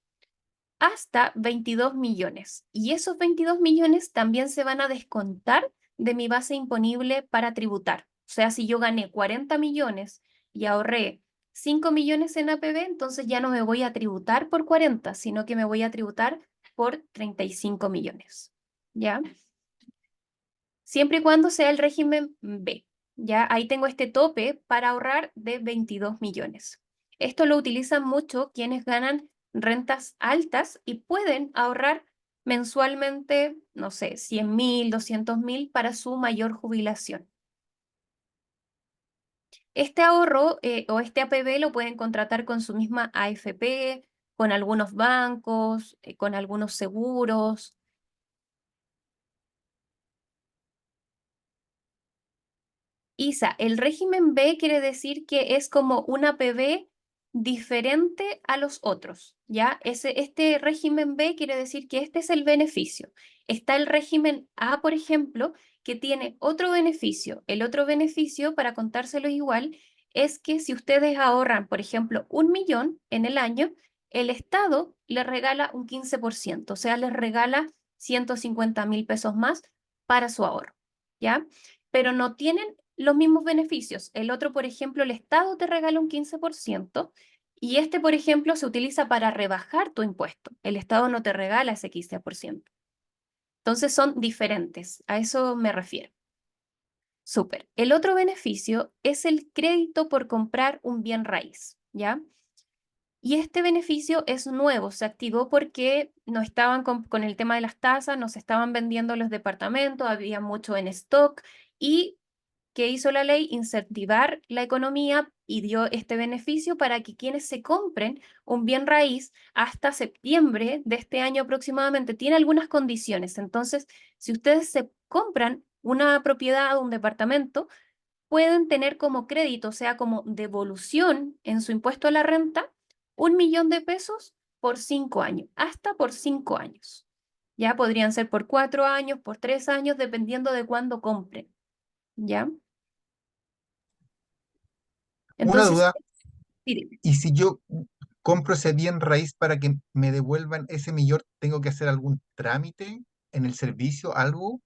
hasta 22 millones. Y esos 22 millones también se van a descontar de mi base imponible para tributar. O sea, si yo gané 40 millones y ahorré 5 millones en APB, entonces ya no me voy a tributar por 40, sino que me voy a tributar por 35 millones. ¿Ya? Siempre y cuando sea el régimen B. ¿Ya? Ahí tengo este tope para ahorrar de 22 millones. Esto lo utilizan mucho quienes ganan rentas altas y pueden ahorrar mensualmente, no sé, 100.000, 200.000 para su mayor jubilación. Este ahorro o este APB lo pueden contratar con su misma AFP, con algunos bancos, con algunos seguros. Isa, el régimen B quiere decir que es como una PB diferente a los otros, ¿ya? Este régimen B quiere decir que este es el beneficio. Está el régimen A, por ejemplo, que tiene otro beneficio. El otro beneficio, para contárselo igual, es que si ustedes ahorran, por ejemplo, 1 millón en el año, el Estado les regala un 15%, o sea, les regala 150.000 pesos más para su ahorro, ¿ya? Pero no tienen los mismos beneficios. El otro, por ejemplo, el Estado te regala un 15% y este, por ejemplo, se utiliza para rebajar tu impuesto. El Estado no te regala ese 15%. Entonces son diferentes, a eso me refiero. Súper. El otro beneficio es el crédito por comprar un bien raíz, ¿ya? Y este beneficio es nuevo, se activó porque no estaban con el tema de las tasas, nos estaban vendiendo los departamentos, había mucho en stock y ¿qué hizo la ley? Incentivar la economía y dio este beneficio para que quienes se compren un bien raíz hasta septiembre de este año aproximadamente, tiene algunas condiciones. Entonces, si ustedes se compran una propiedad o un departamento, pueden tener como crédito, o sea, como devolución en su impuesto a la renta, 1 millón de pesos por 5 años, hasta por 5 años. Ya podrían ser por 4 años, por 3 años, dependiendo de cuándo compren. ¿Ya? Una Entonces, duda, sí, dime. ¿y si yo compro ese bien raíz para que me devuelvan ese millón, tengo que hacer algún trámite en el servicio, algo?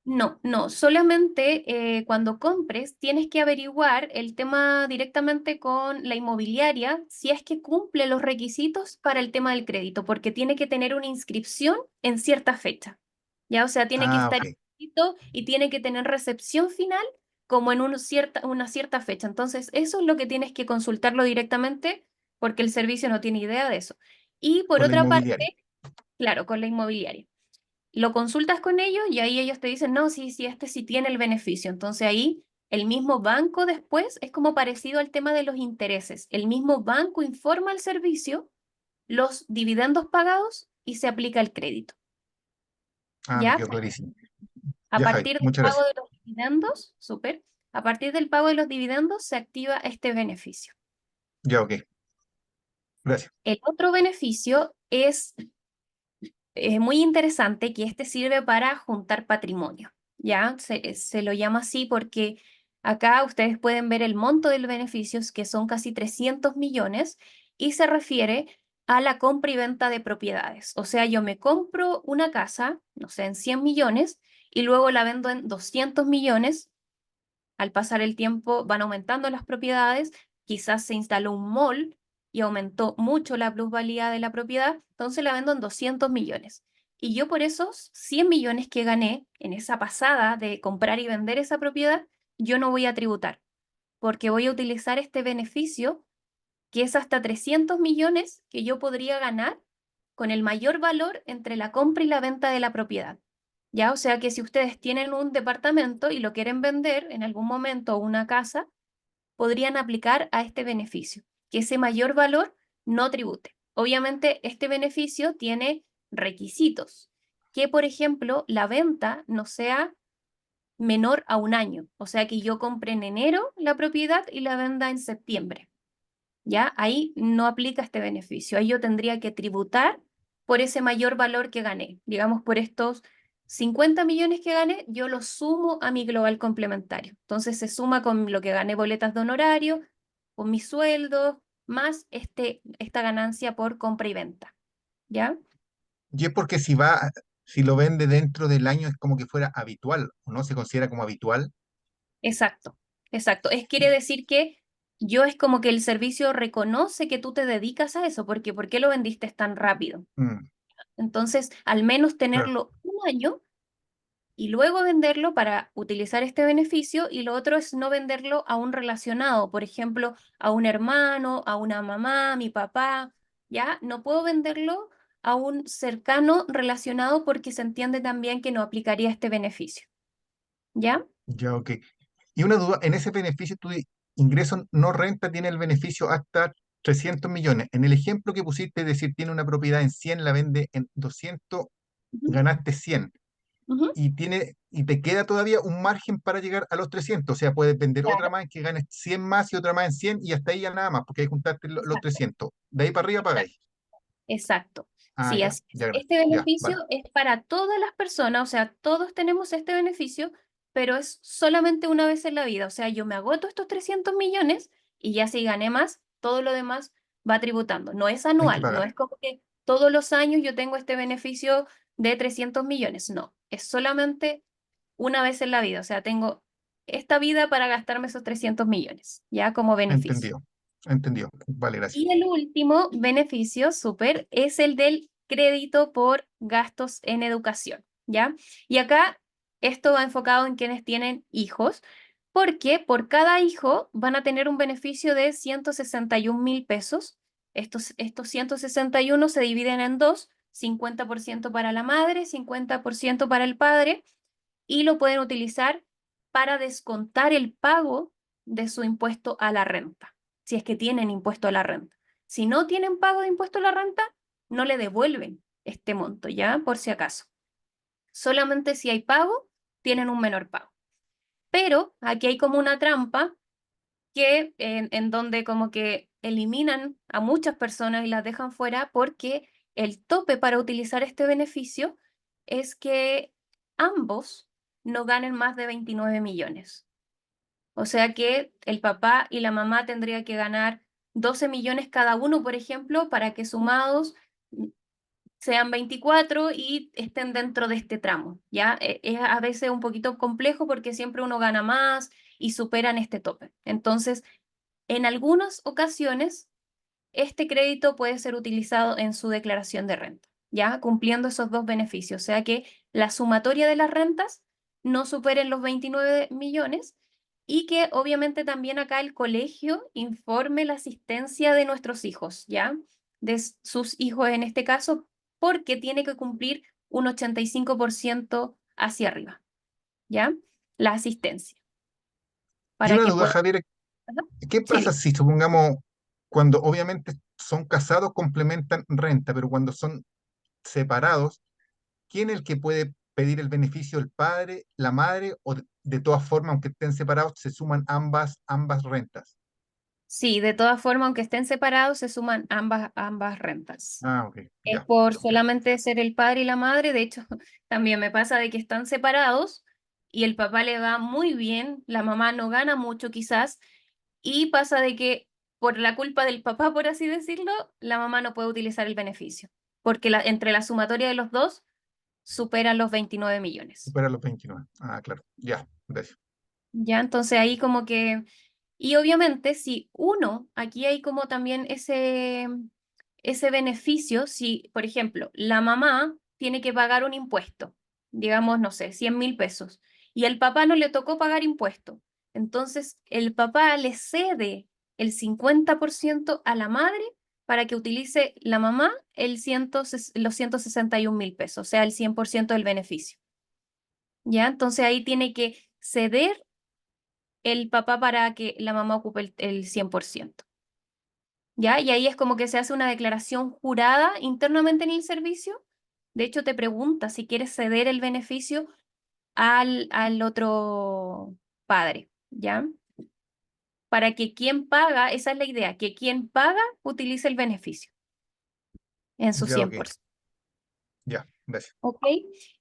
No, no, solamente cuando compres tienes que averiguar el tema directamente con la inmobiliaria si es que cumple los requisitos para el tema del crédito, porque tiene que tener una inscripción en cierta fecha, ¿ya? O sea, tiene que Ah, estar ok. inscrito y tiene que tener recepción final como en una cierta fecha. Entonces, eso es lo que tienes que consultarlo directamente porque el servicio no tiene idea de eso. Y por Con la otra inmobiliaria. parte, claro, con la inmobiliaria. Lo consultas con ellos y ahí ellos te dicen, no, sí, sí, este sí tiene el beneficio. Entonces ahí el mismo banco después es como parecido al tema de los intereses. El mismo banco informa al servicio los dividendos pagados y se aplica el crédito. Ah, me ¿Ya? quedó clarísimo. A Ya, Javi, partir del muchas pago gracias. de los dividendos, súper, a partir del pago de los dividendos se activa este beneficio. Ya, ok. Gracias. El otro beneficio es muy interesante que este sirve para juntar patrimonio, ¿ya? Se lo llama así porque acá ustedes pueden ver el monto del beneficio, que son casi 300 millones, y se refiere a la compra y venta de propiedades. O sea, yo me compro una casa, no sé, en 100 millones, y luego la vendo en 200 millones. Al pasar el tiempo van aumentando las propiedades, quizás se instaló un mall y aumentó mucho la plusvalía de la propiedad, entonces la vendo en 200 millones. Y yo por esos 100 millones que gané en esa pasada de comprar y vender esa propiedad, yo no voy a tributar, porque voy a utilizar este beneficio que es hasta 300 millones que yo podría ganar con el mayor valor entre la compra y la venta de la propiedad. ¿Ya? O sea que si ustedes tienen un departamento y lo quieren vender en algún momento o una casa, podrían aplicar a este beneficio, que ese mayor valor no tribute. Obviamente, este beneficio tiene requisitos, que por ejemplo, la venta no sea menor a un año, o sea que yo compre en enero la propiedad y la venda en septiembre. ¿Ya? Ahí no aplica este beneficio. Ahí yo tendría que tributar por ese mayor valor que gané. Digamos, por estos 50 millones que gané, yo los sumo a mi global complementario. Entonces se suma con lo que gané boletas de honorario, con mi sueldo, más esta ganancia por compra y venta. ¿Ya? Y es porque si lo vende dentro del año es como que fuera habitual, o no se considera como habitual. Exacto, exacto. Quiere decir que yo es como que el servicio reconoce que tú te dedicas a eso, porque ¿por qué lo vendiste tan rápido? Mm, Entonces, al menos claro. tenerlo un año y luego venderlo para utilizar este beneficio y lo otro es no venderlo a un relacionado, por ejemplo, a un hermano, a una mamá, a mi papá, ¿ya? No puedo venderlo a un cercano relacionado porque se entiende también que no aplicaría este beneficio, ¿ya? Ya, ok. Y una duda, en ese beneficio ingreso no renta tiene el beneficio hasta 300 millones. En el ejemplo que pusiste, es decir, tiene una propiedad en 100, la vende en 200, Ujú, ganaste 100. ujú. Y te queda todavía un margen para llegar a los 300. O sea, puedes vender otra Claro, más que ganes 100 más y otra más en 100 y hasta ahí ya nada más, porque ahí juntaste los exacto, 300. De ahí para arriba exacto. pagáis. Exacto. Ah, Sí, ya, así es. ya, Este ya, beneficio vale. es para todas las personas, o sea, todos tenemos este beneficio, pero es solamente una vez en la vida. O sea, yo me agoto estos 300 millones y ya si gané más, todo lo demás va tributando. No es Hay que anual, no pagar. es como que todos los años yo tengo este beneficio de 300 millones. No, es solamente una vez en la vida. O sea, tengo esta vida para gastarme esos 300 millones, ya como beneficio. Entendido. Entendido. Vale, gracias. Y el último beneficio, súper, es el del crédito por gastos en educación, ¿ya? Y acá esto va enfocado en quienes tienen hijos, porque por cada hijo van a tener un beneficio de 161.000 pesos. Estos 161 se dividen en dos, 50% para la madre, 50% para el padre, y lo pueden utilizar para descontar el pago de su impuesto a la renta, si es que tienen impuesto a la renta. Si no tienen pago de impuesto a la renta, no le devuelven este monto, ¿ya? Por si acaso. Solamente si hay pago, tienen un menor pago. Pero aquí hay como una trampa que en donde como que eliminan a muchas personas y las dejan fuera porque el tope para utilizar este beneficio es que ambos no ganen más de 29 millones. O sea que el papá y la mamá tendrían que ganar 12 millones cada uno, por ejemplo, para que sumados sean 24 y estén dentro de este tramo, ¿ya? Es a veces un poquito complejo porque siempre uno gana más y superan este tope. Entonces, en algunas ocasiones, este crédito puede ser utilizado en su declaración de renta, ¿ya? Cumpliendo esos dos beneficios, o sea que la sumatoria de las rentas no superen los 29 millones Y que obviamente también acá el colegio informe la asistencia de nuestros hijos, ¿ya? De sus hijos en este caso, porque tiene que cumplir un 85% hacia arriba, ¿ya? La asistencia, Y para una que duda, pueda... Javier, Ajá. ¿qué Sí, pasa si supongamos cuando obviamente son casados complementan renta, pero cuando son separados, quién es el que puede pedir el beneficio, el padre, la madre, o de todas formas, aunque estén separados, se suman ambas rentas? sí, de todas formas, aunque estén separados, se suman ambas rentas. Ah, ok, Es ya, por súper. solamente ser el padre y la madre. De hecho, también me pasa de que están separados y el papá le va muy bien, la mamá no gana mucho quizás, y pasa de que por la culpa del papá, por así decirlo, la mamá no puede utilizar el beneficio, porque entre la sumatoria de los dos superan los 29 millones. Supera los 29. Ah, claro, ya, gracias. Ya, entonces ahí como que, y obviamente si uno, aquí hay como también ese beneficio, si por ejemplo la mamá tiene que pagar un impuesto, digamos, no sé, 100.000 pesos, y el papá no le tocó pagar impuesto, entonces el papá le cede el 50% a la madre para que utilice la mamá los 161.000 pesos, o sea, el 100% del beneficio. Ya, entonces ahí tiene que ceder el papá para que la mamá ocupe el 100%. ¿Ya? Y ahí es como que se hace una declaración jurada internamente en el servicio. De hecho, te pregunta si quieres ceder el beneficio al otro padre, ¿ya? Para que quien paga, esa es la idea, que quien paga utilice el beneficio en su Ya, ok, 100%. ya, gracias. ¿Ok?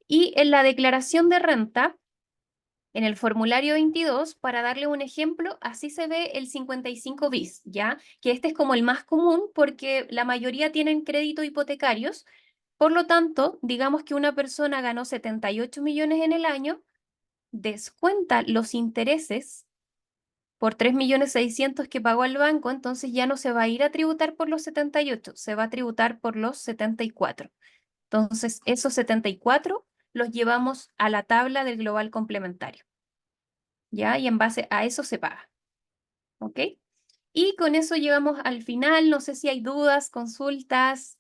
Y en la declaración de renta, en el formulario 22, para darle un ejemplo, así se ve el 55 bis, ¿ya? Que este es como el más común porque la mayoría tienen crédito hipotecarios. Por lo tanto, digamos que una persona ganó 78 millones en el año, descuenta los intereses por 3.600.000 que pagó al banco, entonces ya no se va a ir a tributar por los 78, se va a tributar por los 74. Entonces, esos 74 los llevamos a la tabla del global complementario. ¿Ya? Y en base a eso se paga, ¿ok? Y con eso llegamos al final. No sé si hay dudas, consultas,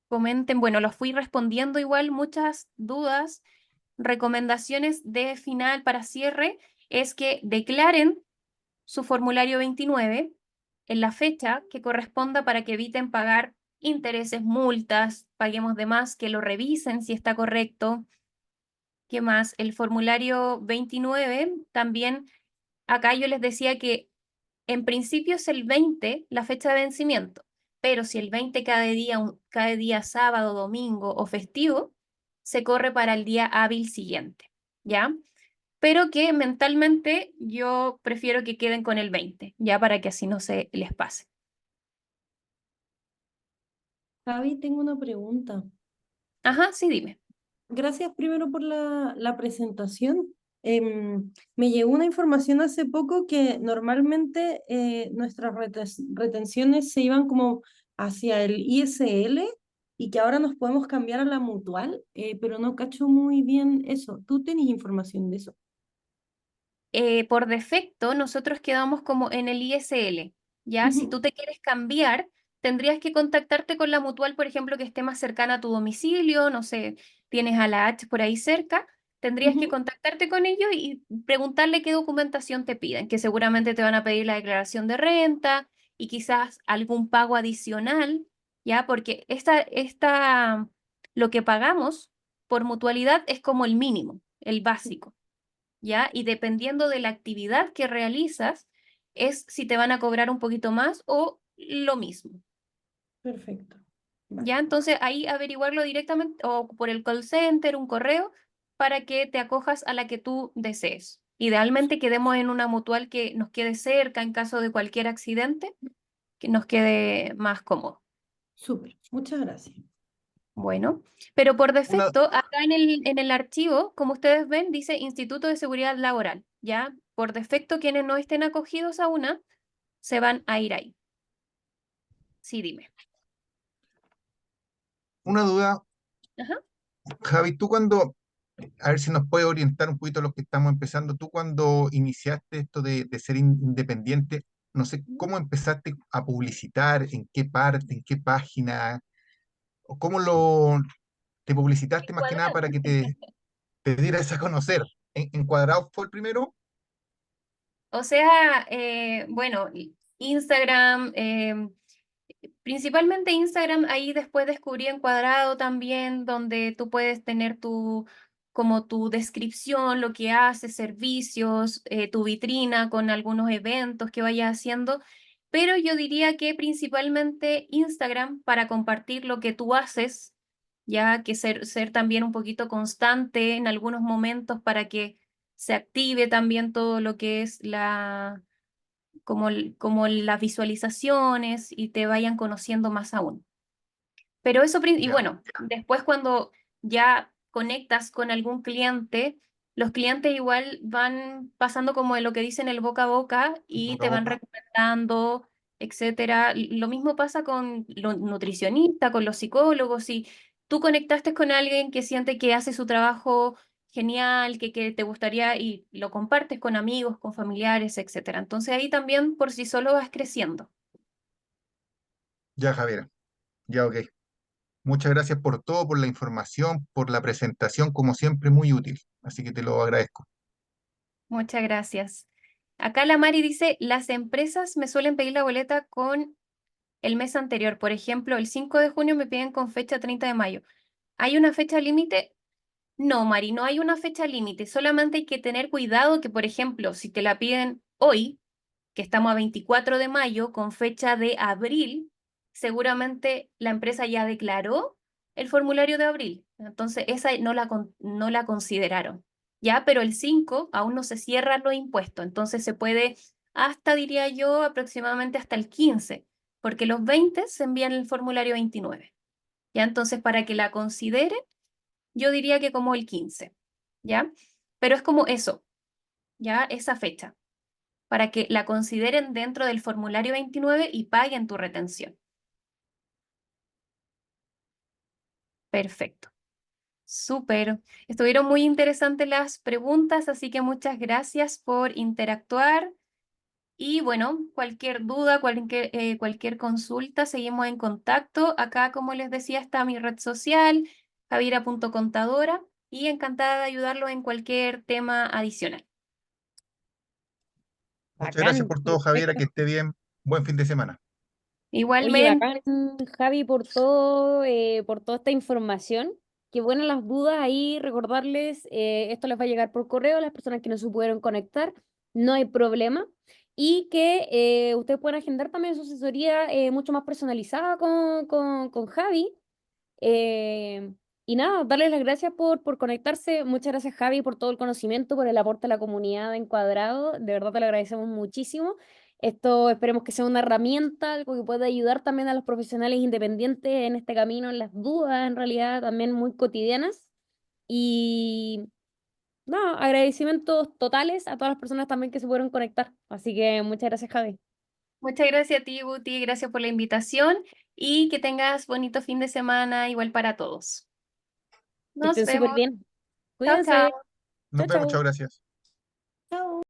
comenten. Bueno, los fui respondiendo igual, muchas dudas. Recomendaciones de final para cierre es que declaren su formulario 29 en la fecha que corresponda para que eviten pagar intereses, multas, paguemos de más, que lo revisen si está correcto. ¿Qué más? El formulario 29 también. Acá yo les decía que en principio es el 20 la fecha de vencimiento, pero si el 20 cada día sábado, domingo o festivo, se corre para el día hábil siguiente, ¿ya? Pero que mentalmente yo prefiero que queden con el 20, ya para que así no se les pase. Javi, tengo una pregunta. Ajá, sí, dime. Gracias primero por la presentación. Me llegó una información hace poco que normalmente nuestras retenciones se iban como hacia el ISL y que ahora nos podemos cambiar a la mutual, pero no cacho muy bien eso. ¿Tú tenés información de eso? Por defecto, nosotros quedamos como en el ISL, ¿ya? Si Ujú, tú te quieres cambiar, tendrías que contactarte con la mutual, por ejemplo, que esté más cercana a tu domicilio, no sé, tienes a la H por ahí cerca, tendrías que ujú. contactarte con ellos y preguntarle qué documentación te piden, que seguramente te van a pedir la declaración de renta y quizás algún pago adicional, ¿ya? Porque lo que pagamos por mutualidad es como el mínimo, el básico. ¿Ya? Y dependiendo de la actividad que realizas, es si te van a cobrar un poquito más o lo mismo. Perfecto. ¿Ya? Vale. Entonces ahí averiguarlo directamente o por el call center, un correo, para que te acojas a la que tú desees. Idealmente quedemos en una mutual que nos quede cerca en caso de cualquier accidente, que nos quede más cómodo. Súper. Muchas gracias. Bueno, pero por Una, defecto, acá en el archivo, como ustedes ven, dice Instituto de Seguridad Laboral, ¿ya? Por defecto, quienes no estén acogidos a una, se van a ir ahí. Sí, dime. una duda, Ajá. Javi, tú cuando A ver si nos puede orientar un poquito a los que estamos empezando. Tú cuando iniciaste esto de ser independiente, no sé, ¿cómo empezaste a publicitar? ¿En qué parte? ¿En qué página? ¿O cómo te publicitaste más que nada Cuadrado. para que te dieras a conocer? ¿Encuadrado fue el primero? O sea, bueno, Instagram, principalmente Instagram, ahí después descubrí Encuadrado también, donde tú puedes tener como tu descripción, lo que haces, servicios, tu vitrina con algunos eventos que vayas haciendo, pero yo diría que principalmente Instagram para compartir lo que tú haces, ya que ser también un poquito constante en algunos momentos para que se active también todo lo que es como las visualizaciones y te vayan conociendo más aún. Pero eso, y Ya, bueno, después cuando ya conectas con algún cliente, los clientes igual van pasando como de lo que dicen el boca a boca y boca a te van boca. recomendando, etcétera. Lo mismo pasa con los nutricionistas, con los psicólogos. Si tú conectaste con alguien que siente que hace su trabajo genial, que te gustaría y lo compartes con amigos, con familiares, etcétera. Entonces ahí también por sí solo vas creciendo. Ya, Javier. Ya, ok. Muchas gracias por todo, por la información, por la presentación, como siempre, muy útil. Así que te lo agradezco. Muchas gracias. Acá la Mari dice, las empresas me suelen pedir la boleta con el mes anterior. Por ejemplo, el 5 de junio me piden con fecha 30 de mayo. ¿Hay una fecha límite? No, Mari, no hay una fecha límite. Solamente hay que tener cuidado que, por ejemplo, si te la piden hoy, que estamos a 24 de mayo, con fecha de abril, seguramente la empresa ya declaró el formulario de abril. Entonces, esa no la consideraron. Ya, pero el 5 aún no se cierran los impuestos. Entonces, se puede hasta, diría yo, aproximadamente hasta el 15, porque los 20 se envían el formulario 29. Ya, entonces, para que la consideren, yo diría que como el 15. ¿Ya? Pero es como eso, ya, esa fecha para que la consideren dentro del formulario 29 y paguen tu retención. Perfecto. Súper. Estuvieron muy interesantes las preguntas, así que muchas gracias por interactuar. Y bueno, cualquier duda, cualquier consulta, seguimos en contacto. Acá, como les decía, está mi red social, javiera.contadora, y encantada de ayudarlo en cualquier tema adicional. Muchas gracias Bacán, por todo, Javiera, perfecto. que esté bien. Buen fin de semana. Oye, Igualmente, bacán, Javi, por toda esta información. Qué buenas las dudas ahí, recordarles, esto les va a llegar por correo a las personas que no se pudieron conectar, no hay problema. Y que ustedes pueden agendar también su asesoría mucho más personalizada con Javi. Eh, y nada, darles las gracias por conectarse. Muchas gracias, Javi, por todo el conocimiento, por el aporte a la comunidad de Encuadrado. De verdad te lo agradecemos muchísimo. Esto esperemos que sea una herramienta, algo que pueda ayudar también a los profesionales independientes en este camino, en las dudas, en realidad, también muy cotidianas. Y nada, agradecimientos totales a todas las personas también que se pudieron conectar. Así que muchas gracias, Javi. muchas gracias a ti, Guti, gracias por la invitación y que tengas bonito fin de semana, igual para todos. Que Nos estén súper vemos. bien. Chao, Cuídense. chao. Nos Chao, vemos, chao, chao. gracias.